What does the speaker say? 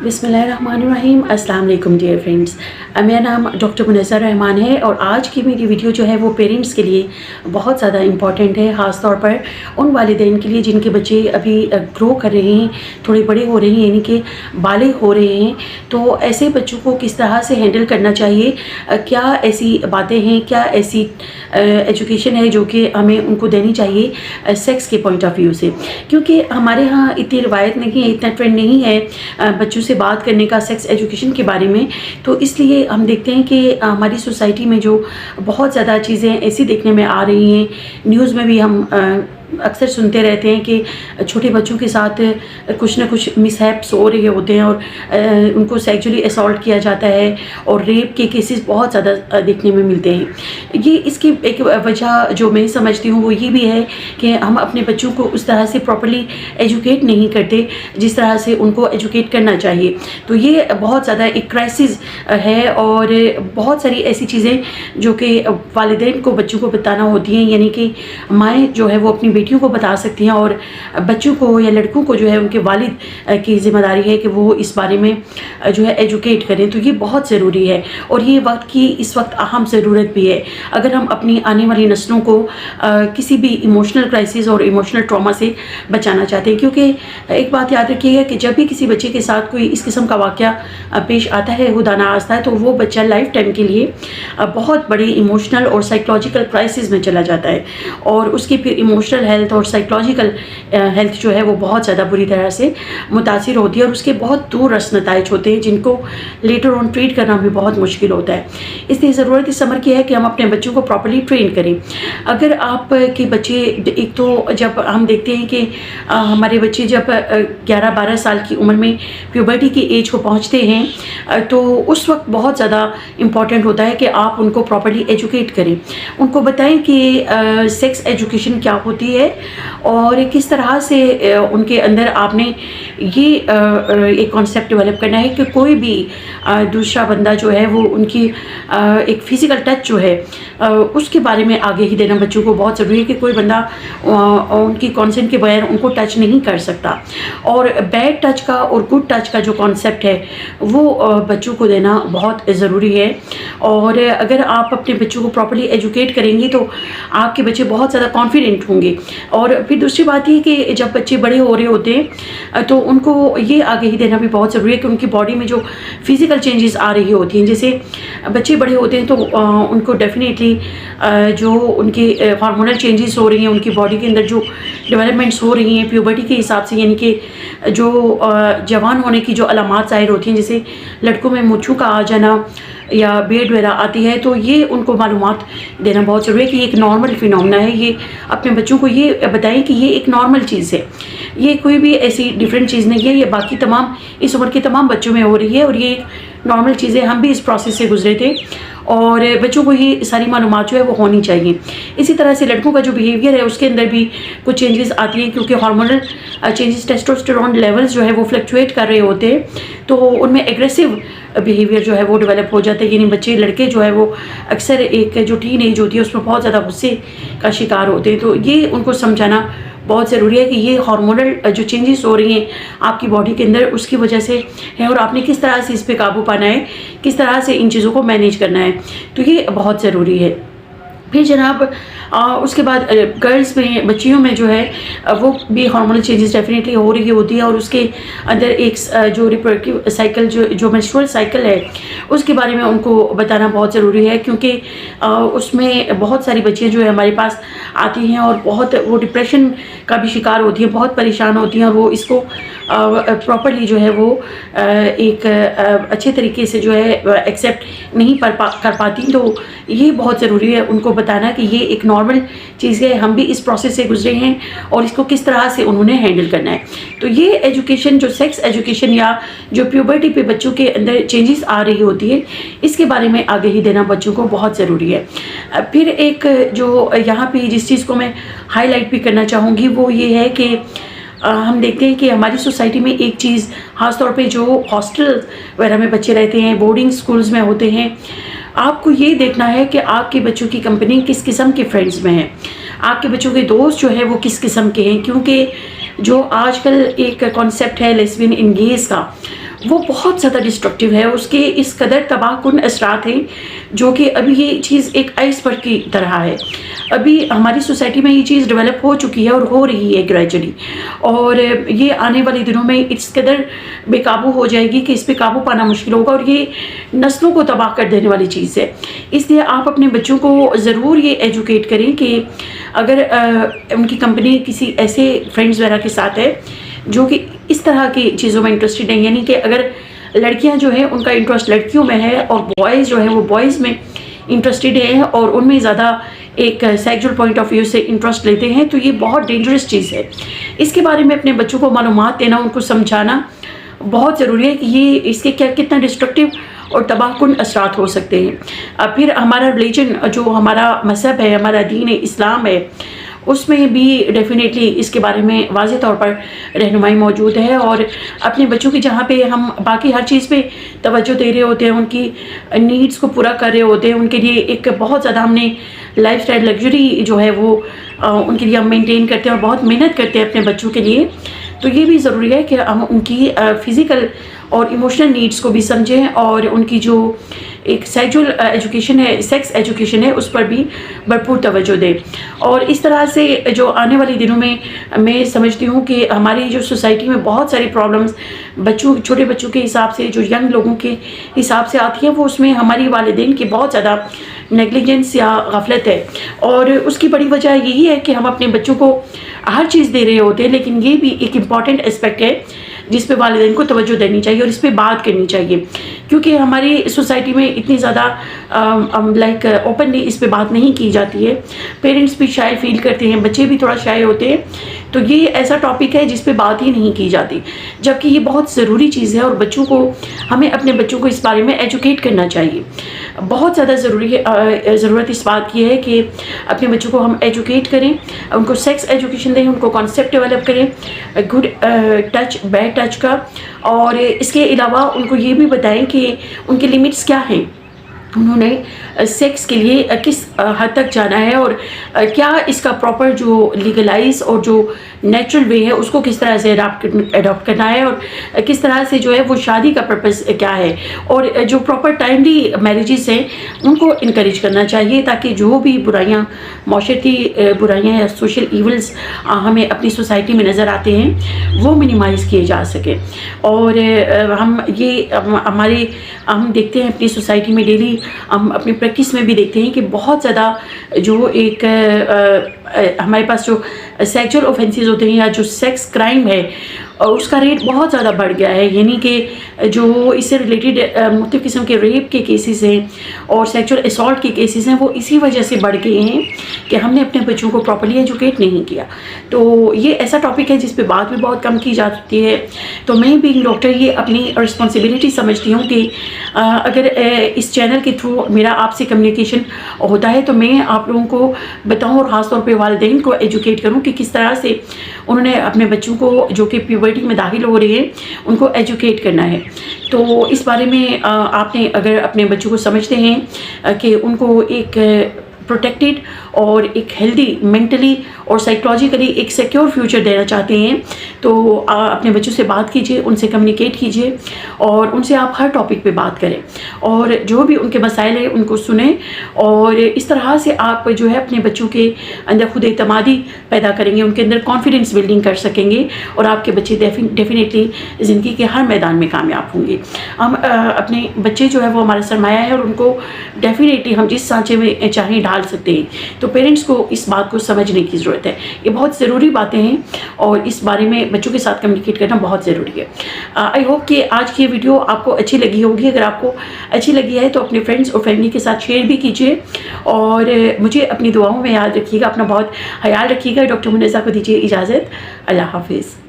बिस्मिल्लाहिर्रहमानिर्रहीम। अस्सलाम वालेकुम डियर फ्रेंड्स, मेरा नाम डॉक्टर मुनज़्ज़र रहमान है और आज की मेरी वीडियो जो है वो पेरेंट्स के लिए बहुत ज़्यादा इम्पॉर्टेंट है, ख़ास तौर पर उन वालिदैन के लिए जिनके बच्चे अभी ग्रो कर रहे हैं, थोड़े बड़े हो रहे हैं, यानी कि बालिग हो रहे हैं। तो ऐसे बच्चों को किस तरह से हैंडल करना चाहिए, क्या ऐसी बातें हैं, क्या ऐसी एजुकेशन है जो कि हमें उनको देनी चाहिए सेक्स के पॉइंट ऑफ व्यू से, क्योंकि हमारे यहाँ इतनी रिवायत नहीं है, इतना ट्रेंड नहीं है बच्चों से बात करने का सेक्स एजुकेशन के बारे में। तो इसलिए हम देखते हैं कि हमारी सोसाइटी में जो बहुत ज़्यादा चीज़ें ऐसी देखने में आ रही हैं, न्यूज़ में भी हम अक्सर सुनते रहते हैं कि छोटे बच्चों के साथ कुछ ना कुछ मिसहैप्स हो रहे होते हैं और उनको सेक्सुअली असॉल्ट किया जाता है और रेप के केसेस बहुत ज़्यादा देखने में मिलते हैं। ये इसकी एक वजह जो मैं समझती हूँ वो ये भी है कि हम अपने बच्चों को उस तरह से प्रॉपर्ली एजुकेट नहीं करते जिस तरह से उनको एजुकेट करना चाहिए। तो ये बहुत ज़्यादा एक क्राइसिस है और बहुत सारी ऐसी चीज़ें जो कि वालिदैन को बच्चों को बताना होती हैं, यानी कि माएँ जो है वो अपनी बेटियों को बता सकती हैं और बच्चों को या लड़कों को जो है उनके वालिद की ज़िम्मेदारी है कि वो इस बारे में जो है एजुकेट करें। तो ये बहुत ज़रूरी है और ये वक्त की इस वक्त अहम ज़रूरत भी है अगर हम अपनी आने वाली नस्लों को किसी भी इमोशनल क्राइसिस और इमोशनल ट्रॉमा से बचाना चाहते हैं। क्योंकि एक बात याद रखिएगा कि जब भी किसी बच्चे के साथ कोई इस किस्म का वाक़या पेश आता है, खुदा ना खास्ता है, तो वो बच्चा लाइफ टाइम के लिए बहुत बड़ी इमोशनल और साइकोलॉजिकल क्राइसिस में चला जाता है और उसकी फिर इमोशनल हेल्थ और साइकोलॉजिकल हेल्थ जो है वो बहुत ज़्यादा बुरी तरह से मुतासिर होती है और उसके बहुत दूर रस नताइज होते हैं जिनको लेटर ऑन ट्रीट करना भी बहुत मुश्किल होता है। इसलिए ज़रूरत इस समर की है कि हम अपने बच्चों को प्रॉपर्ली ट्रेन करें। अगर आप के बच्चे, एक तो जब हम देखते हैं कि हमारे बच्चे जब 11-12 साल की उम्र में प्यूबर्टी की एज को पहुँचते हैं तो उस वक्त बहुत ज़्यादा इम्पॉर्टेंट होता है कि आप उनको प्रॉपर्ली एजुकेट करें, उनको बताएं कि सेक्स एजुकेशन क्या होती है और किस तरह से उनके अंदर आपने ये एक कॉन्सेप्ट डेवलप करना है कि कोई भी दूसरा बंदा जो है वो उनकी एक फ़िज़िकल टच जो है उसके बारे में आगे ही देना बच्चों को बहुत ज़रूरी है कि कोई बंदा उनकी कॉन्सेंट के बगैर उनको टच नहीं कर सकता। और बैड टच का और गुड टच का जो कॉन्सेप्ट है वो बच्चों को देना बहुत ज़रूरी है। और अगर आप अपने बच्चों को प्रॉपर्ली एजुकेट करेंगी तो आपके बच्चे बहुत ज़्यादा कॉन्फिडेंट होंगे। और फिर दूसरी बात ये कि जब बच्चे बड़े हो रहे होते हैं तो उनको ये आगे ही देना भी बहुत ज़रूरी है कि उनकी बॉडी में जो फिज़िकल चेंजेस आ रही होती हैं, जैसे बच्चे बड़े होते हैं तो उनको डेफिनेटली जो उनके हार्मोनल चेंजेस हो रही हैं, उनकी बॉडी के अंदर जो डेवलपमेंट्स हो रही हैं प्यूबर्टी के हिसाब से, यानी कि जो जवान होने की जो अलामात ज़ाहिर होती हैं, जैसे लड़कों में मूंछों का आ जाना या बेड वगैरह आती है, तो ये उनको मालूमात देना बहुत ज़रूरी है कि ये एक नॉर्मल फिनोमेना है। ये अपने बच्चों को ये बताएं कि ये एक नॉर्मल चीज़ है, ये कोई भी ऐसी डिफरेंट चीज़ नहीं है, ये बाकी तमाम इस उम्र के तमाम बच्चों में हो रही है और ये एक नॉर्मल चीज़ है। हम भी इस प्रोसेस से गुजरे थे और बच्चों को ये सारी मालूमात जो है वो होनी चाहिए। इसी तरह से लड़कों का जो बिहेवियर है उसके अंदर भी कुछ चेंजेस आती हैं क्योंकि हार्मोनल चेंजेस, टेस्टोस्टेरोन लेवल्स जो है वो फ्लक्चुएट कर रहे होते हैं, तो उनमें एग्रेसिव बिहेवियर जो है वो डेवलप हो जाता है। यानी बच्चे, लड़के जो है वो अक्सर एक जो टीन एज होती है उसमें बहुत ज़्यादा गुस्से का शिकार होते हैं। तो ये उनको समझाना बहुत ज़रूरी है कि ये हार्मोनल जो चेंजेस हो रही हैं आपकी बॉडी के अंदर उसकी वजह से है और आपने किस तरह से इस पर काबू पाना है, किस तरह से इन चीज़ों को मैनेज करना है, तो ये बहुत ज़रूरी है। फिर जनाब उसके बाद गर्ल्स में, बच्चियों में जो है वो भी हार्मोनल चेंजेस डेफिनेटली हो रही होती है और उसके अंदर एक जो रिप्रोडक्टिव साइकिल, जो मेंस्ट्रुअल साइकिल है उसके बारे में उनको बताना बहुत ज़रूरी है क्योंकि उसमें बहुत सारी बच्चियाँ जो है हमारे पास आती हैं और बहुत वो डिप्रेशन का भी शिकार होती हैं, बहुत परेशान होती हैं और वो इसको प्रॉपर्ली जो है वो एक अच्छे तरीके से जो है एक्सेप्ट नहीं कर पाती। तो ये बहुत ज़रूरी है उनको बताना कि ये एक नॉर्मल चीज़ है, हम भी इस प्रोसेस से गुजरे हैं और इसको किस तरह से उन्होंने हैंडल करना है। तो ये एजुकेशन, जो सेक्स एजुकेशन या जो प्यूबर्टी पे बच्चों के अंदर चेंजेस आ रही होती है, इसके बारे में आगे ही देना बच्चों को बहुत ज़रूरी है। फिर एक जो यहाँ पे जिस चीज़ को मैं हाईलाइट भी करना चाहूँगी वो ये है कि हम देखते हैं कि हमारी सोसाइटी में एक चीज़, ख़ास तौर पे जो हॉस्टल वगैरह में बच्चे रहते हैं, बोर्डिंग स्कूल्स में होते हैं, आपको ये देखना है कि आपके बच्चों की कंपनी किस किस्म के फ्रेंड्स में है, आपके बच्चों के दोस्त जो है वो किस किस्म के हैं। क्योंकि जो आजकल एक कॉन्सेप्ट है लेस्बियन इन गेज का, وہ بہت زیادہ ڈسٹرکٹیو ہے، اس کے اس قدر تباہ کن اثرات ہیں جو کہ ابھی یہ چیز ایک آئس برگ کی طرح ہے. ابھی ہماری سوسائٹی میں یہ چیز ڈیولپ ہو چکی ہے اور ہو رہی ہے گریجولی، اور یہ آنے والے دنوں میں اس قدر بے قابو ہو جائے گی کہ اس پہ قابو پانا مشکل ہوگا، اور یہ نسلوں کو تباہ کر دینے والی چیز ہے. اس لیے آپ اپنے بچوں کو ضرور یہ ایجوکیٹ کریں کہ اگر ان کی کمپنی کسی ایسے فرینڈز وغیرہ کے ساتھ ہے جو کہ اس طرح کی چیزوں میں انٹرسٹڈ ہیں، یعنی کہ اگر لڑکیاں جو ہیں ان کا انٹرسٹ لڑکیوں میں ہے اور بوائز جو ہیں وہ بوائز میں انٹرسٹڈ ہیں اور ان میں زیادہ ایک سیکچول پوائنٹ آف ویو سے انٹرسٹ لیتے ہیں، تو یہ بہت ڈینجرس چیز ہے. اس کے بارے میں اپنے بچوں کو معلومات دینا، ان کو سمجھانا بہت ضروری ہے کہ یہ اس کے کتنا ڈسٹرکٹیو اور تباہ کن اثرات ہو سکتے ہیں. پھر ہمارا ریلیجن، جو ہمارا مذہب ہے، ہمارا دین اسلام ہے، اس میں بھی ڈیفینیٹلی اس کے بارے میں واضح طور پر رہنمائی موجود ہے. اور اپنے بچوں کی جہاں پہ ہم باقی ہر چیز پہ توجہ دے رہے ہوتے ہیں، ان کی نیڈس کو پورا کر رہے ہوتے ہیں، ان کے لیے ایک بہت زیادہ ہم نے لائف اسٹائل لگژری جو ہے وہ ان کے لیے ہم مینٹین کرتے ہیں اور بہت محنت کرتے ہیں اپنے بچوں کے لیے. تو یہ بھی ضروری ہے کہ ہم ان کی فزیکل اور ایموشنل نیڈس کو بھی سمجھیں، اور ان کی جو ایک سیکچول ایجوکیشن ہے، سیکس ایجوکیشن ہے، اس پر بھی بھرپور توجہ دیں. اور اس طرح سے جو آنے والی دنوں میں میں سمجھتی ہوں کہ ہماری جو سوسائٹی میں بہت ساری پرابلمس چھوٹے بچوں کے حساب سے، جو ینگ لوگوں کے حساب سے آتی ہیں، وہ اس میں ہماری والدین کی بہت زیادہ نیگلیجنس یا غفلت ہے. اور اس کی بڑی وجہ یہی ہے کہ ہم اپنے بچوں کو ہر چیز دے رہے ہوتے ہیں، لیکن یہ بھی ایک امپورٹنٹ اسپیکٹ ہے جس پہ والدین کو توجہ دینی چاہیے اور اس پہ بات کرنی چاہیے، کیونکہ ہماری سوسائٹی میں اتنی زیادہ لائک اوپنلی اس پہ بات نہیں کی جاتی ہے. پیرنٹس بھی شائع فیل کرتے ہیں، بچے بھی تھوڑا شائع ہوتے ہیں. تو یہ ایسا ٹاپک ہے جس پہ بات ہی نہیں کی جاتی، جبکہ یہ بہت ضروری چیز ہے اور بچوں کو ہمیں اپنے بچوں کو اس بارے میں ایجوکیٹ کرنا چاہیے. بہت زیادہ ضرورت اس بات کی ہے کہ اپنے بچوں کو ہم ایجوکیٹ کریں، ان کو سیکس ایجوکیشن دیں، ان کو کانسیپٹ ڈیولپ کریں گڈ ٹچ بیڈ ٹچ کا. اور اس کے علاوہ ان کو یہ بھی بتائیں کہ ان کے لمٹس کیا ہیں، انہوں نے سیکس کے لیے کس حد تک جانا ہے، اور کیا اس کا پراپر جو لیگلائز اور جو نیچرل وے ہے اس کو کس طرح سے اڈاپٹ کرنا ہے، اور کس طرح سے جو ہے وہ شادی کا پرپس کیا ہے، اور جو پراپر ٹائملی میرجز ہیں ان کو انکریج کرنا چاہیے، تاکہ جو بھی برائیاں، معاشرتی برائیاں یا سوشل ایولز ہمیں اپنی سوسائٹی میں نظر آتے ہیں وہ منیمائز کیے جا سکیں. اور ہم دیکھتے ہیں اپنی سوسائٹی میں ڈیلی، ہم اپنی پریکٹس میں بھی دیکھتے ہیں کہ بہت زیادہ جو ایک ہمارے پاس جو سیکچول اوفینسز ہوتے ہیں یا جو سیکس کرائم ہے اس کا ریٹ بہت زیادہ بڑھ گیا ہے. یعنی کہ جو اس سے ریلیٹڈ مختلف قسم کے ریپ کے کیسز ہیں اور سیکچول اسالٹ کے کیسز ہیں، وہ اسی وجہ سے بڑھ گئے ہیں کہ ہم نے اپنے بچوں کو پراپرلی ایجوکیٹ نہیں کیا. تو یہ ایسا ٹاپک ہے جس پہ بات بھی بہت کم کی جاتی ہے. تو میں بینگ ڈاکٹر یہ اپنی رسپانسبلٹی سمجھتی ہوں کہ اگر اس چینل کے تھرو میرا آپ سے کمیونیکیشن ہوتا ہے تو میں آپ لوگوں کو بتاؤں، اور خاص طور پہ والدین کو ایجوکیٹ کروں کہ کس طرح سے انہوں نے اپنے بچوں کو جو کہ پیوبرٹی میں داخل ہو رہے ہیں ان کو ایجوکیٹ کرنا ہے. تو اس بارے میں آپ نے اگر اپنے بچوں کو سمجھتے ہیں کہ ان کو ایک پروٹیکٹیڈ اور ایک ہیلدی مینٹلی اور سائیکولوجیکلی ایک سیکیور فیوچر دینا چاہتے ہیں، تو اپنے بچوں سے بات کیجیے، ان سے کمیونیکیٹ کیجیے، اور ان سے آپ ہر ٹاپک پہ بات کریں، اور جو بھی ان کے مسائل ہیں ان کو سنیں. اور اس طرح سے آپ جو ہے اپنے بچوں کے اندر خود اعتمادی پیدا کریں گے، ان کے اندر کانفیڈنس بلڈنگ کر سکیں گے، اور آپ کے بچے ڈیفینیٹلی زندگی کے ہر میدان میں کامیاب ہوں گے. ہم اپنے بچے جو ہے وہ ہمارا سرمایہ ہے، اور ان کو ڈیفینیٹلی ہم جس سانچے میں چاہیں ڈال سکتے ہیں. تو پیرنٹس کو اس بات کو سمجھنے کی ضرورت ہے. یہ بہت ضروری باتیں ہیں اور اس بارے میں بچوں کے ساتھ کمیونیکیٹ کرنا بہت ضروری ہے. آئی ہوپ کہ آج کی یہ ویڈیو آپ کو اچھی لگی ہوگی. اگر آپ کو اچھی لگی ہے تو اپنے فرینڈس اور فیملی کے ساتھ شیئر بھی کیجیے، اور مجھے اپنی دعاؤں میں یاد رکھیے گا. اپنا بہت خیال رکھیے گا. ڈاکٹر منیزہ کو دیجیے اجازت. اللہ حافظ.